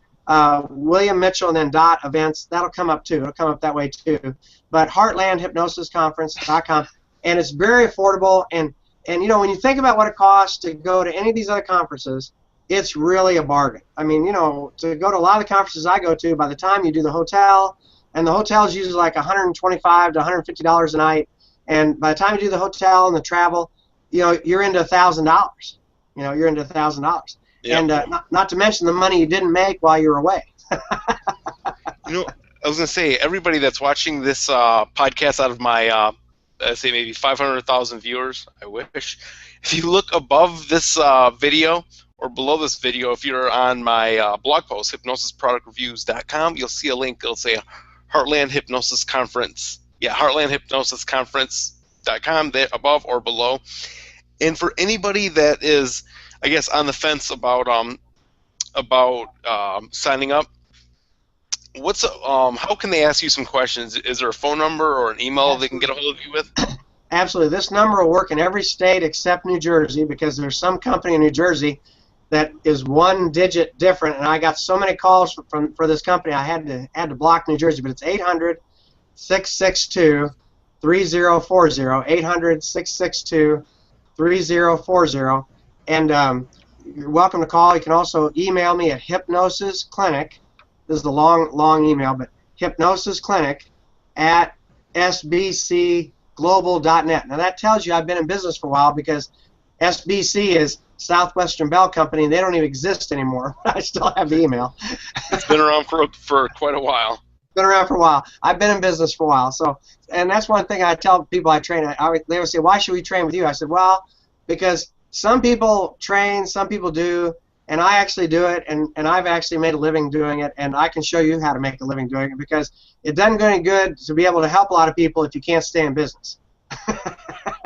William Mitchell and then .events, that'll come up too. It'll come up that way too. But HeartlandHypnosisConference.com, and it's very affordable. And when you think about what it costs to go to any of these other conferences, it's really a bargain. I mean, to go to a lot of the conferences I go to, by the time you do the hotel, and the hotel is usually like $125 to $150 a night, and by the time you do the hotel and the travel, you're into $1,000. You're into $1,000. Yep. And not to mention the money you didn't make while you were away. I was going to say, everybody that's watching this podcast out of my, say maybe 500,000 viewers, I wish, if you look above this video or below this video, if you're on my blog post, hypnosisproductreviews.com, you'll see a link. It'll say Heartland Hypnosis Conference. Yeah, heartlandhypnosisconference.com, there above or below. And for anybody that is, I guess, on the fence about signing up, how can they ask you some questions? Is there a phone number or an email they can get a hold of you with? Absolutely. This number will work in every state except New Jersey, because there's some company in New Jersey that is one digit different, and I got so many calls for this company I had to block New Jersey. But it's 800-662-3040, 800-662-3040, and you're welcome to call. You can also email me at hypnosisclinic. This is the long email, but hypnosisclinic@sbcglobal.net. Now that tells you I've been in business for a while, because SBC is Southwestern Bell Company, and they don't even exist anymore. I still have the email. It's been around for quite a while. Been around for a while. I've been in business for a while. So, and that's one thing I tell people I train. They always say, why should we train with you? I said, well, because some people train, some people do, and I actually do it, and I've actually made a living doing it, and I can show you how to make a living doing it, because it doesn't go any good to be able to help a lot of people if you can't stay in business.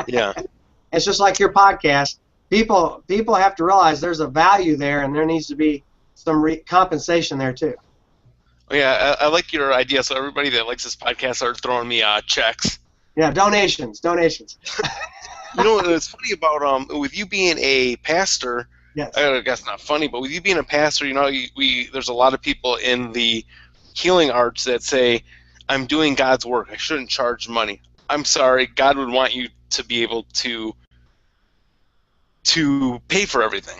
Yeah. It's just like your podcast. People have to realize there's a value there, and there needs to be some compensation there too. Oh, yeah, I like your idea. So everybody that likes this podcast start throwing me checks. Yeah, donations. You know what's funny about with you being a pastor? Yes. I guess not funny, but with you being a pastor, you know, there's a lot of people in the healing arts that say, "I'm doing God's work. I shouldn't charge money." I'm sorry, God would want you to be able to pay for everything.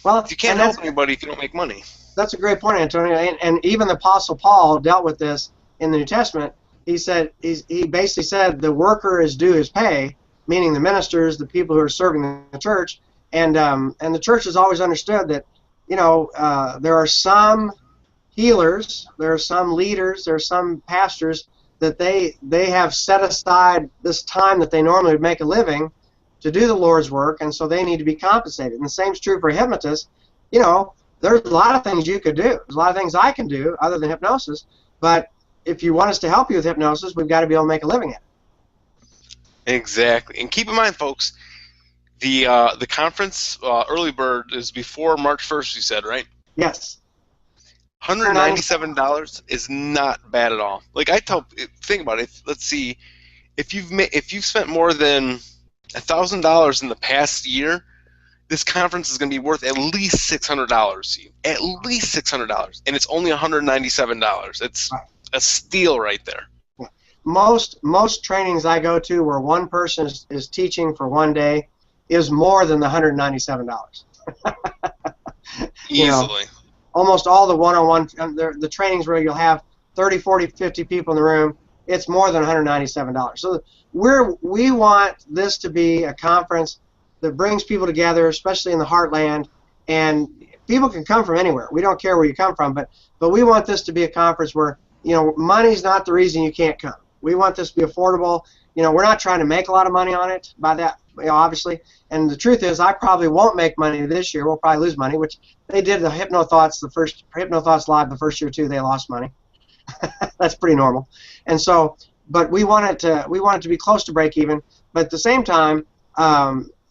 Well, You can't help anybody if you don't make money. That's a great point, Antonio. And even the Apostle Paul dealt with this in the New Testament. He basically said the worker is due his pay, meaning the ministers, the people who are serving the church, and the church has always understood that, you know, there are some healers, there are some leaders, there are some pastors that they have set aside this time that they normally would make a living to do the Lord's work, and so they need to be compensated. And the same is true for hypnotists. You know, there's a lot of things you could do. There's a lot of things I can do other than hypnosis, but if you want us to help you with hypnosis, we've got to be able to make a living at it. Exactly. And keep in mind, folks, the conference early bird is before March 1st, you said, right? Yes. $197 is not bad at all. Like think about it. Let's see, if you've spent more than $1,000 in the past year, this conference is going to be worth at least $600 to you. At least $600, and it's only $197. It's a steal right there. Most trainings I go to where one person is teaching for one day is more than the $197. Easily. Know, almost all the one-on-one, the trainings where you'll have 30, 40, 50 people in the room, it's more than $197. So we want this to be a conference that brings people together, especially in the heartland, and people can come from anywhere. We don't care where you come from, but we want this to be a conference where, you know, money's not the reason you can't come. We want this to be affordable. You know, we're not trying to make a lot of money on it by that, you know, obviously. And the truth is, I probably won't make money this year. We'll probably lose money, which they did the Hypnothoughts Live the first year too. They lost money. That's pretty normal. And so, but we want it to be close to break even. But at the same time,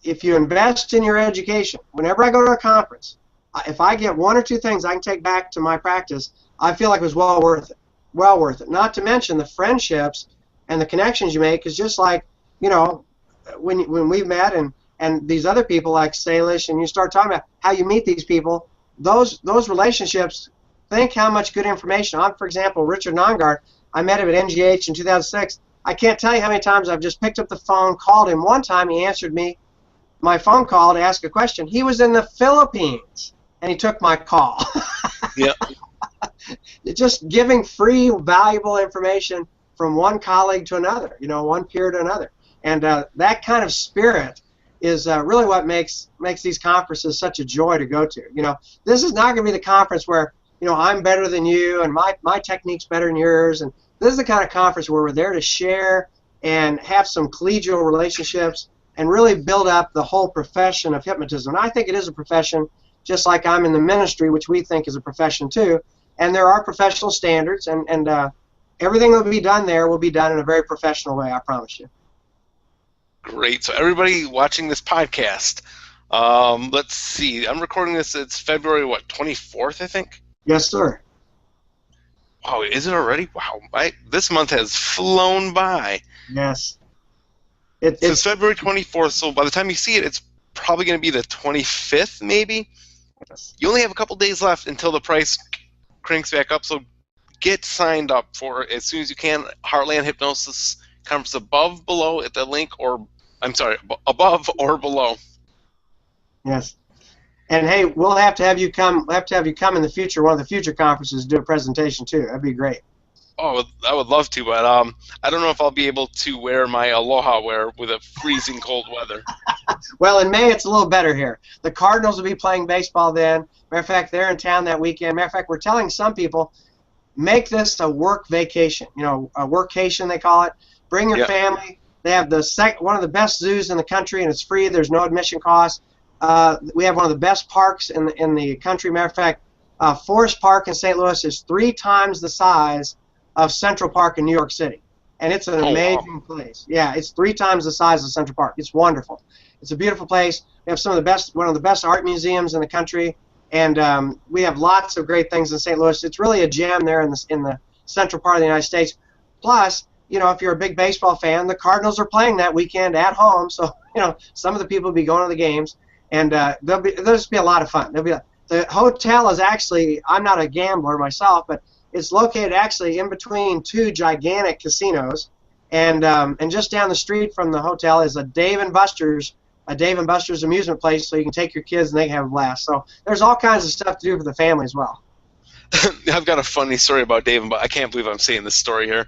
if you invest in your education, whenever I go to a conference, if I get one or two things I can take back to my practice, I feel like it was well worth it. Well worth it. Not to mention the friendships and the connections you make is just like, you know, when we've met and these other people like Salish, and you start talking about how you meet these people, those relationships, think how much good information. For example, Richard Nongard, I met him at NGH in 2006. I can't tell you how many times I've just picked up the phone, called him. One time he answered my phone call to ask a question. He was in the Philippines, and he took my call. Yeah. Just giving free, valuable information from one colleague to another, you know, one peer to another. And that kind of spirit is really what makes these conferences such a joy to go to. You know, this is not going to be the conference where, you know, I'm better than you and my technique's better than yours. And this is the kind of conference where we're there to share and have some collegial relationships and really build up the whole profession of hypnotism. And I think it is a profession, just like I'm in the ministry, which we think is a profession too. And there are professional standards, and everything that will be done there will be done in a very professional way, I promise you. Great. So everybody watching this podcast, let's see. I'm recording this. It's February, 24th, I think? Yes, sir. Wow, is it already? Wow, this month has flown by. Yes. It's February 24th, so by the time you see it, it's probably going to be the 25th, maybe? Yes. You only have a couple days left until the price cranks back up, so get signed up for it as soon as you can. Heartland Hypnosis Conference above or below. Yes. And hey, we'll have to have you come. We'll have to have you come in the future. One of the future conferences, do a presentation too. That'd be great. Oh, I would love to, but I don't know if I'll be able to wear my Aloha wear with a freezing cold weather. Well, in May it's a little better here. The Cardinals will be playing baseball then. Matter of fact, they're in town that weekend. Matter of fact, we're telling some people, make this a work vacation. You know, a workcation they call it. Bring your family. They have one of the best zoos in the country, and it's free. There's no admission cost. We have one of the best parks in the country. Matter of fact, Forest Park in St. Louis is 3 times the size of Central Park in New York City, and it's an amazing place. Yeah, it's 3 times the size of Central Park. It's wonderful. It's a beautiful place. We have one of the best art museums in the country. And we have lots of great things in St. Louis. It's really a gem there in the central part of the United States. Plus, if you're a big baseball fan, the Cardinals are playing that weekend at home, so some of the people will be going to the games, and there'll just be a lot of fun. The hotel is actually, I'm not a gambler myself, but it's located actually in between two gigantic casinos, and just down the street from the hotel is a Dave and Buster's amusement place, so you can take your kids and they can have a blast. So there's all kinds of stuff to do for the family as well. I've got a funny story about Dave and Buster's. I can't believe I'm saying this story here.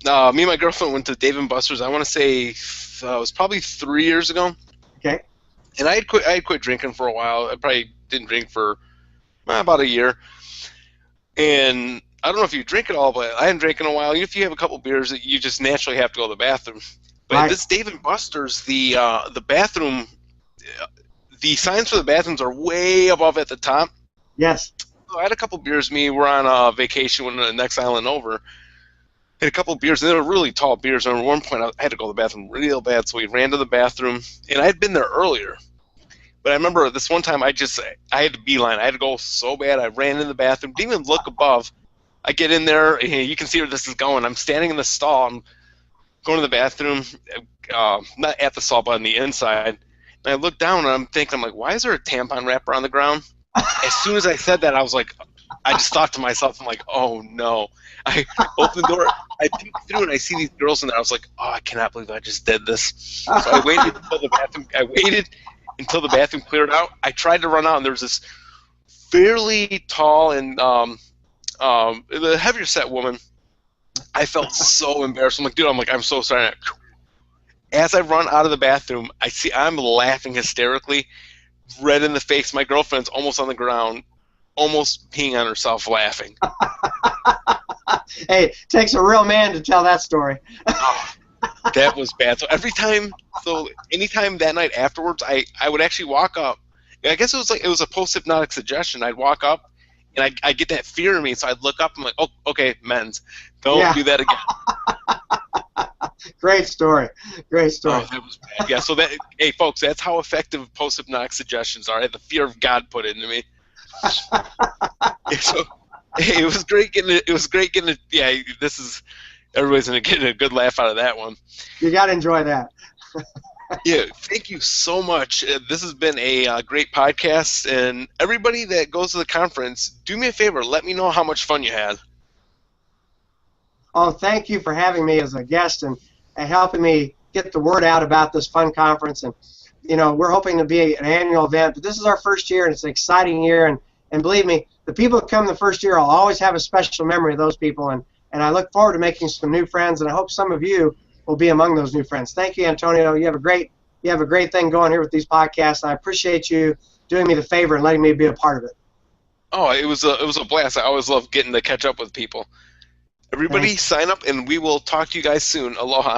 Me and my girlfriend went to Dave and Buster's. I want to say it was probably 3 years ago. Okay. And I had quit drinking for a while. I probably didn't drink for about a year. And I don't know if you drink at all, but I hadn't drank in a while. If you have a couple beers, you just naturally have to go to the bathroom. But right. This Dave and Buster's, the bathroom, the signs for the bathrooms are way above at the top. Yes. So I had a couple beers. We're on vacation in the next island over. Had a couple beers, and they were really tall beers. And at one point, I had to go to the bathroom real bad, so we ran to the bathroom. And I had been there earlier. But I remember this one time I had to beeline. I had to go so bad. I ran in the bathroom, didn't even look above. I get in there, and you can see where this is going. I'm standing in the stall. I'm going to the bathroom, not at the stall, but on the inside. And I look down, and I'm like, why is there a tampon wrapper on the ground? As soon as I said that, I was like, I just thought to myself, I'm like, oh, no. I opened the door, I peeked through, and I see these girls in there. I was like, oh, I cannot believe I just did this. So I waited until the bathroom cleared out. I tried to run out, and there was this fairly tall and the heavier set woman. I felt so embarrassed. I'm so sorry. As I run out of the bathroom, I'm laughing hysterically, red in the face. My girlfriend's almost on the ground, almost peeing on herself laughing. Hey, it takes a real man to tell that story. Oh, that was bad. Anytime that night afterwards, I would actually walk up. I guess it was a post-hypnotic suggestion. I'd walk up, and I get that fear in me, so I'd look up, and I'm like, oh, okay, men's. Don't do that again. Great story. Great story. Oh, that was bad. Yeah, hey, folks, that's how effective post-hypnotic suggestions are. I had the fear of God put into me. So, hey, it was great getting it. Yeah, everybody's going to get a good laugh out of that one. You got to enjoy that. Yeah, thank you so much. This has been a great podcast, and everybody that goes to the conference, do me a favor, let me know how much fun you had. Oh, thank you for having me as a guest and helping me get the word out about this fun conference. And we're hoping to be an annual event, but this is our first year, and it's an exciting year. And believe me, the people that come the first year, I'll always have a special memory of those people, and I look forward to making some new friends, and I hope some of you will be among those new friends. Thank you, Antonio. You have a great thing going here with these podcasts. I appreciate you doing me the favor and letting me be a part of it. Oh, it was a blast. I always love getting to catch up with people. Everybody, Sign up, and we will talk to you guys soon. Aloha.